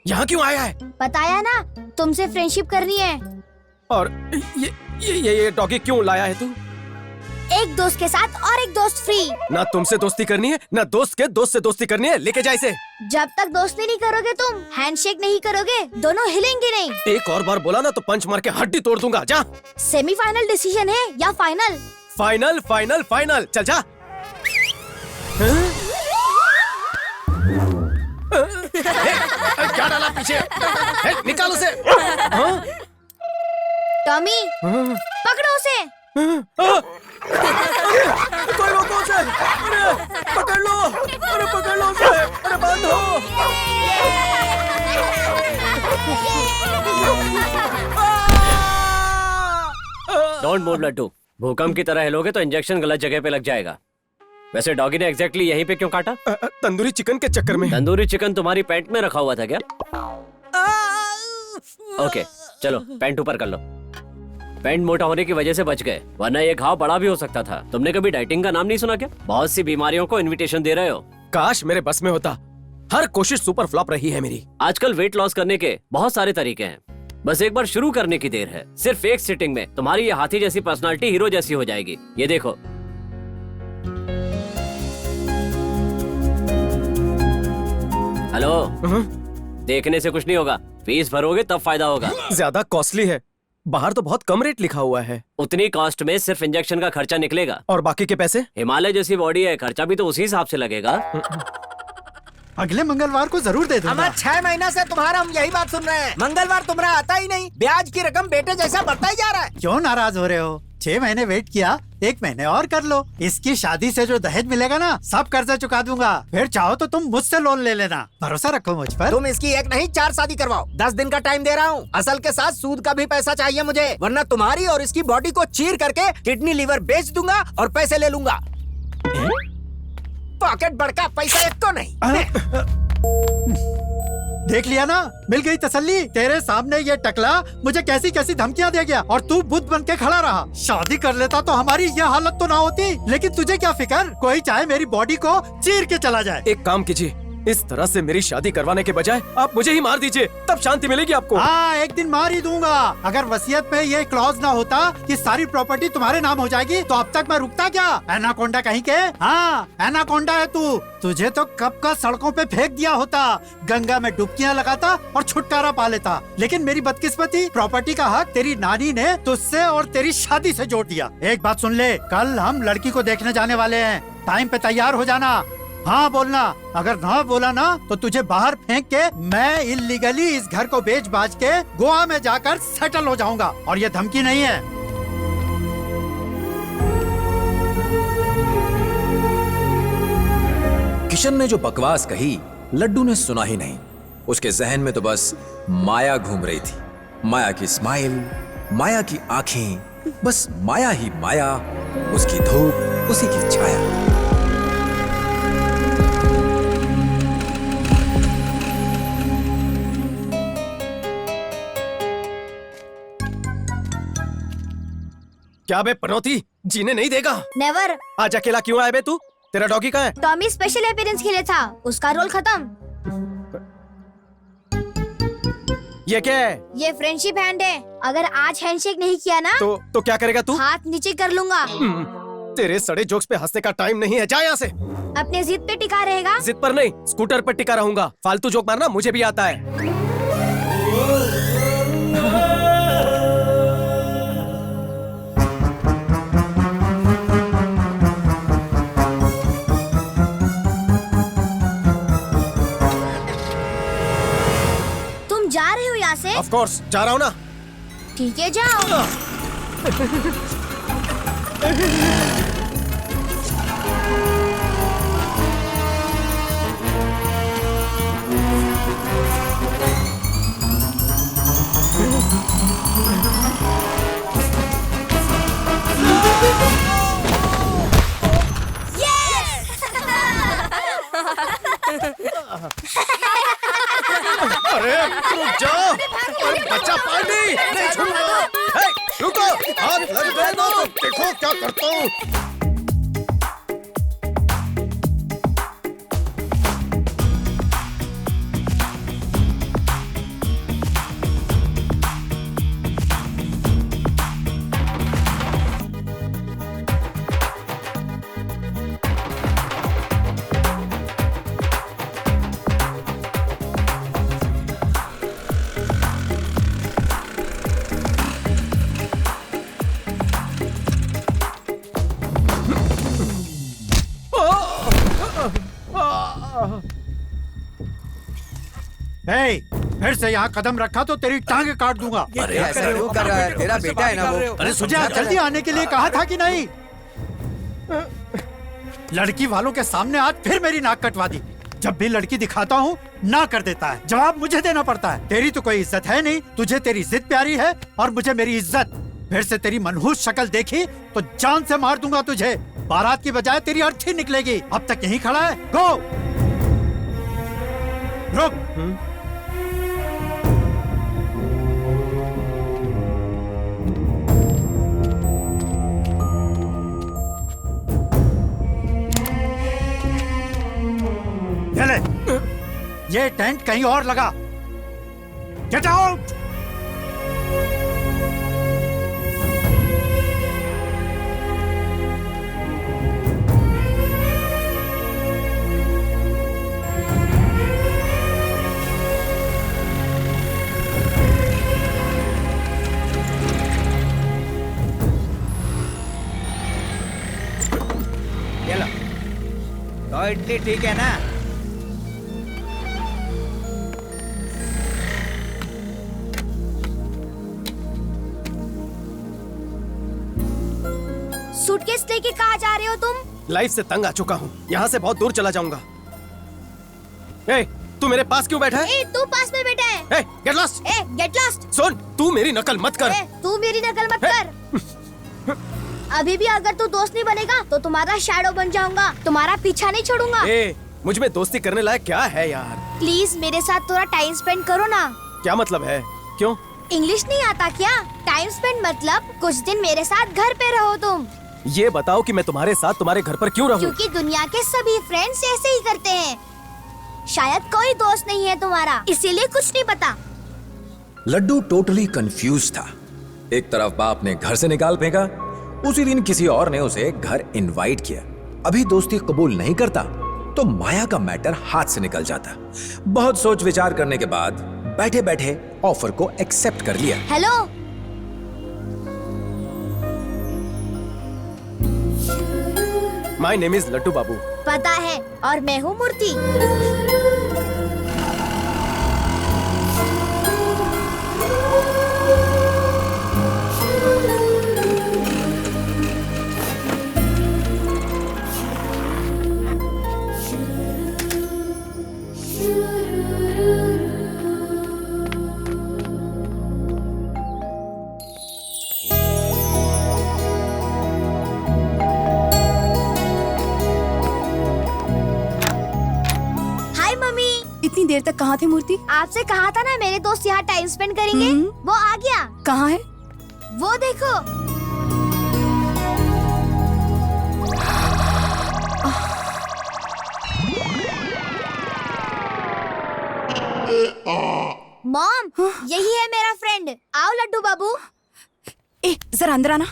यहाँ क्यों आया है? बताया ना, तुमसे फ्रेंडशिप करनी है। और ये डॉगी क्यों लाया है तू? एक दोस्त के साथ और एक दोस्त फ्री। ना तुमसे दोस्ती करनी है, ना दोस्त के दोस्त से दोस्ती करनी है। लेके जा इसे। जब तक दोस्ती नहीं करोगे तुम, हैंडशेक नहीं करोगे, दोनों हिलेंगे नहीं। एक और बार बोला ना तो पंच मार के हड्डी तोड़ दूंगा। जा। सेमीफाइनल डिसीजन है या फाइनल? Final final final. चल जा। क्या डाला पीछे? निकाल उसे। टॉमी, पकड़ो उसे। कोई रोको उसे। अरे पकड़ लो, अरे पकड़ लो उसे। अरे बंद हो। Don't move laddu. भूकंप की तरह हिलोगे तो इंजेक्शन गलत जगह पे लग जाएगा। वैसे डॉगी ने एग्जैक्टली यहीं पे क्यों काटा? तंदूरी चिकन के चक्कर में। तंदूरी चिकन तुम्हारी पैंट में रखा हुआ था क्या? ओके चलो पैंट ऊपर कर लो। पैंट मोटा होने की वजह से बच गए, वरना ये घाव बड़ा भी हो सकता था। तुमने कभी डाइटिंग का नाम नहीं सुना क्या? बहुत सी बीमारियों को इनविटेशन दे रहे हो। काश मेरे बस में होता। हर कोशिश सुपर फ्लॉप रही है मेरी। आजकल वेट लॉस करने के बहुत सारे तरीके हैं, बस एक बार शुरू करने की देर है। सिर्फ एक सिटिंग में तुम्हारी ये हाथी जैसी पर्सनालिटी हीरो जैसी हो जाएगी। ये देखो। हेलो, देखने से कुछ नहीं होगा, फीस भरोगे तब फायदा होगा। ज्यादा कॉस्टली है। बाहर तो बहुत कम रेट लिखा हुआ है। उतनी कॉस्ट में सिर्फ इंजेक्शन का खर्चा निकलेगा। और बाकी के पैसे? हिमालय जैसी बॉडी है, खर्चा भी तो उसी हिसाब से लगेगा। अगले मंगलवार को जरूर दे दूंगा। हमारे 6 महीना से तुम्हारा हम यही बात सुन रहे हैं। मंगलवार तुम्हारा आता ही नहीं, ब्याज की रकम बेटे जैसा बढ़ता ही जा रहा है। क्यों नाराज हो रहे हो? 6 महीने वेट किया, 1 महीने और कर लो। इसकी शादी से जो दहेज मिलेगा ना, सब कर्जा चुका दूंगा। फिर चाहो तो तुम मुझसे लोन ले लेना। भरोसा रखो मुझ पर। तुम इसकी एक नहीं 4 शादी करवाओ। 10 दिन का टाइम दे रहा हूँ। असल के साथ सूद का भी पैसा चाहिए मुझे, वरना तुम्हारी और इसकी बॉडी को चीर करके किडनी लीवर बेच दूंगा और पैसे ले लूंगा। पॉकेट बड़का, पैसा एक को नहीं। देख लिया ना, मिल गई तसल्ली। तेरे सामने ये टकला मुझे कैसी कैसी धमकियां दे गया और तू बुद्ध बन के खड़ा रहा। शादी कर लेता तो हमारी ये हालत तो ना होती। लेकिन तुझे क्या फिक्र, कोई चाहे मेरी बॉडी को चीर के चला जाए। एक काम कीजिए, इस तरह से मेरी शादी करवाने के बजाय आप मुझे ही मार दीजिए, तब शांति मिलेगी आपको। हाँ, एक दिन मार ही दूंगा। अगर वसीयत में ये क्लॉज ना होता कि सारी प्रॉपर्टी तुम्हारे नाम हो जाएगी, तो अब तक मैं रुकता क्या? एनाकोंडा कहीं के। हाँ, एनाकोंडा है तू। तुझे तो कब का सड़कों पे फेंक दिया होता, गंगा में डुबकियां लगाता और छुटकारा पा लेता। लेकिन मेरी बदकिस्मती, प्रॉपर्टी का हक तेरी नानी ने तुझसे और तेरी शादी से जोड़ दिया। एक बात सुन ले, कल हम लड़की को देखने जाने वाले हैं। टाइम पे तैयार हो जाना। हाँ बोलना, अगर ना बोला ना तो तुझे बाहर फेंक के मैं इल्लीगली इस घर को बेच बाज के गोवा में जाकर सेटल हो जाऊंगा। और ये धमकी नहीं है। किशन ने जो बकवास कही, लड्डू ने सुना ही नहीं। उसके जहन में तो बस माया घूम रही थी। माया की स्माइल, माया की आंखें, बस माया ही माया, उसकी धूप, उसी की छाया। क्या बे पनौती, जीने नहीं देगा? नेवर। आज अकेला क्यों आया बे तू? तेरा डॉगी कहाँ है? टॉमी स्पेशल अपीयरेंस के लिए था, उसका रोल खत्म। ये क्या है? ये फ्रेंडशिप हैंड है। अगर आज हैंडशेक नहीं किया ना तो क्या करेगा तू? हाथ नीचे कर लूंगा। तेरे सड़े जोक्स पे हंसने का टाइम नहीं है, जा यहाँ से। अपने जिद पे टिका रहेगा? जिद पर नहीं, स्कूटर पर टिका रहूंगा। फालतू जोक मारना मुझे भी आता है। जा रहे हो यहाँ से? ऑफ कोर्स जा रहा हूँ ना। ठीक है, जाओ। अरे रुक जाओ, अरे बच्चा पानी नहीं छूऊंगा। हे, रुको, हाथ लग गए ना तो देखो क्या करता हूँ। हे, फिर से यहाँ कदम रखा तो तेरी टांगे काट दूंगा। अरे ऐसा क्यों कर रहा है? तेरा बेटा है ना वो। अरे तुझे आज जल्दी आने के लिए कहा था कि नहीं? लड़की वालों के सामने आज फिर मेरी नाक कटवा दी। जब भी लड़की दिखाता हूँ ना कर देता है, जवाब मुझे देना पड़ता है। तेरी तो कोई इज्जत है नहीं, तुझे तेरी जिद प्यारी है और मुझे मेरी इज्जत। फिर से तेरी मनहूस शक्ल देखी तो जान से मार दूंगा तुझे। बारात की बजाय तेरी अर्थी निकलेगी। अब तक यहीं खड़ा है, गो रुक। ये ले, ये टेंट कहीं और लगा। Get out. ये लो। तो इडली ठीक है ना? सूटकेस लेके कहाँ जा रहे हो तुम? लाइफ से तंग आ चुका हूँ, यहाँ से बहुत दूर चला जाऊंगा। ए, तू मेरे पास क्यों बैठा है? ए, तू पास में बैठा है। ए, गेट लॉस्ट। ए, गेट लॉस्ट। सुन, तू मेरी नकल मत कर। ए, तू मेरी नकल मत कर। अभी भी अगर तू दोस्त नहीं बनेगा तो तुम्हारा शैडो बन जाऊंगा। तुम्हारा पीछा नहीं छोड़ूंगा। ए, मुझ में दोस्ती करने लायक क्या है यार? प्लीज मेरे साथ थोड़ा टाइम स्पेंड करो ना। क्या मतलब है? क्यों? इंग्लिश नहीं आता क्या? टाइम स्पेंड मतलब कुछ दिन मेरे साथ घर पे रहो तुम। ये बताओ कि मैं तुम्हारे साथ तुम्हारे घर पर क्यों रहूं? क्योंकि दुनिया के सभी फ्रेंड्स ऐसे ही करते हैं। शायद कोई दोस्त नहीं है तुम्हारा, इसीलिए कुछ नहीं पता। लड्डू टोटली कंफ्यूज था। एक तरफ बाप ने घर से निकाल फेंका, उसी दिन किसी और ने उसे घर इनवाइट किया। अभी दोस्ती कबूल नहीं करता तो माया का मैटर हाथ से निकल जाता। बहुत सोच विचार करने के बाद बैठे बैठे ऑफर को एक्सेप्ट कर लिया। Hello, my name is Laddu Babu. पता है, और मैं हूँ मूर्ति। इतनी देर तक कहाँ थे मूर्ति? आपसे कहा था ना मेरे दोस्त यहाँ टाइम स्पेंड करेंगे। वो आ गया। कहाँ है? वो देखो। मॉम, यही है मेरा फ्रेंड। आओ लड्डू बाबू। ए, जरा अंदर आना।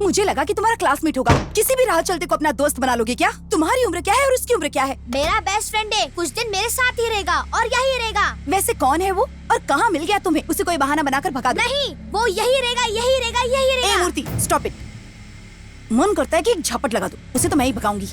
मुझे लगा कि तुम्हारा क्लासमेट होगा। किसी भी राह चलते को अपना दोस्त बना लोगे क्या? तुम्हारी उम्र क्या है और उसकी उम्र क्या है? मेरा बेस्ट फ्रेंड है, कुछ दिन मेरे साथ ही रहेगा और यही रहेगा। वैसे कौन है वो और कहाँ मिल गया तुम्हें? उसे कोई बहाना बनाकर भगा दो। नहीं, वो यही रहेगा, यही रहेगा, यही रहेगा। ए मूर्ति, स्टॉप इट। मन करता है कि एक झपट लगा दो। उसे तो मैं ही भगाऊंगी।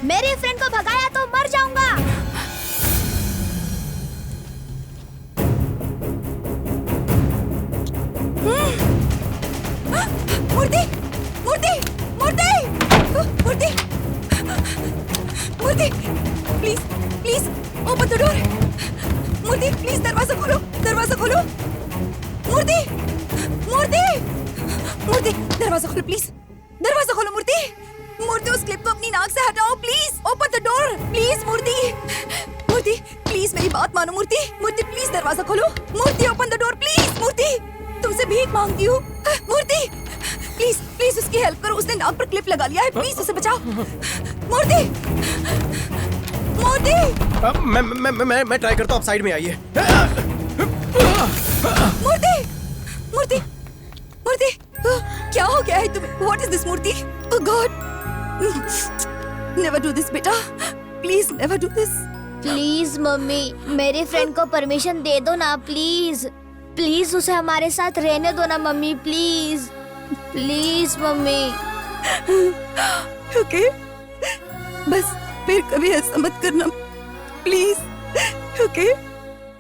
मेरे फ्रेंड को भगाया तो मर जाऊंगा। मूर्ति, मूर्ति, मूर्ति, मूर्ति, मूर्ति, please, please, open the door. Murthy, please दरवाजा खोलो, दरवाजा खोलो। मूर्ति, मूर्ति, मूर्ति, दरवाजा खोलो प्लीज, दरवाजा खोलो मूर्ति। मूर्ति, उस क्लिप को अपनी नाक से हटाओ please. Open the door please Murti. Murthy, please मेरी बात मानो मूर्ति। मूर्ति, प्लीज दरवाजा खोलो। Murti, open the door please. Murti, तुमसे भीख मांगती हूँ। मूर्ति, प्लीज, प्लीज उसकी हेल्प करो। उसने नाक पर क्लिप लगा लिया है, प्लीज उसे बचाओ। मूर्ति, मूर्ति, मैं ट्राई करता हूँ। आप साइड में आइए। मूर्ति, मूर्ति, मूर्ति, क्या हो गया है तुम्हें? What is this Murthy? Oh God! Never do this बेटा, please never do this. Please mummy, मेरे फ्रेंड को परमिशन दे दो ना प्लीज। प्लीज उसे हमारे साथ रहने दो ना mummy, please please mummy. Okay, बस फिर कभी ऐसा मत करना प्लीज, ओके?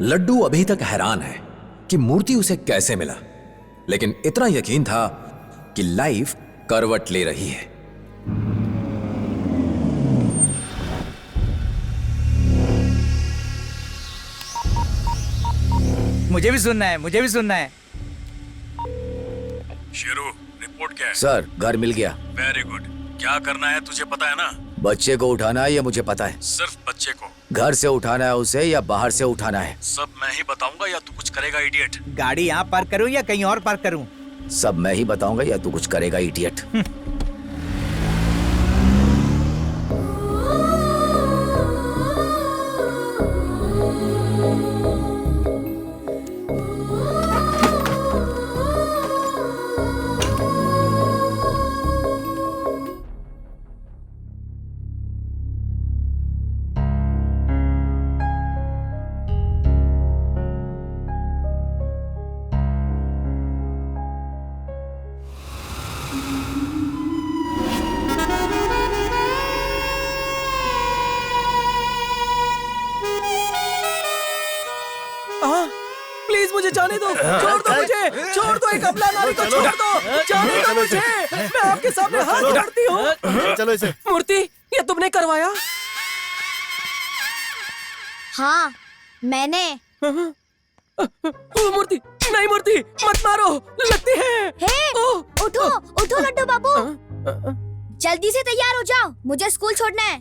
लड्डू अभी तक हैरान है कि मूर्ति उसे कैसे मिला, लेकिन इतना यकीन था कि लाइफ करवट ले रही है। मुझे भी सुनना है, मुझे भी सुनना है। शेरू, रिपोर्ट क्या है? सर, घर मिल गया। Very good. क्या करना है तुझे पता है ना? बच्चे को उठाना है, ये मुझे पता है। सिर्फ बच्चे को। घर से उठाना है उसे या बाहर से उठाना है? सब मैं ही बताऊंगा या तू कुछ करेगा इडियट? गाड़ी यहाँ पार्क करूँ या कहीं और पार्क करूँ? सब मैं ही बताऊंगा या तू कुछ करेगा इडियट? प्लीज मुझे जाने दो, छोड़ दो मुझे, छोड़ दो, एक अबला नारी को छोड़ दो, जाने दो मुझे, मैं आपके सामने हाथ जोड़ती हूँ। चलो इसे। मूर्ति, ये तुमने करवाया? हाँ मैंने। ओ मूर्ति, नहीं मूर्ति, मत मारो, लगती है। हे, उठो उठो लड्डू बाबू, जल्दी से तैयार हो जाओ, मुझे स्कूल छोड़ना है।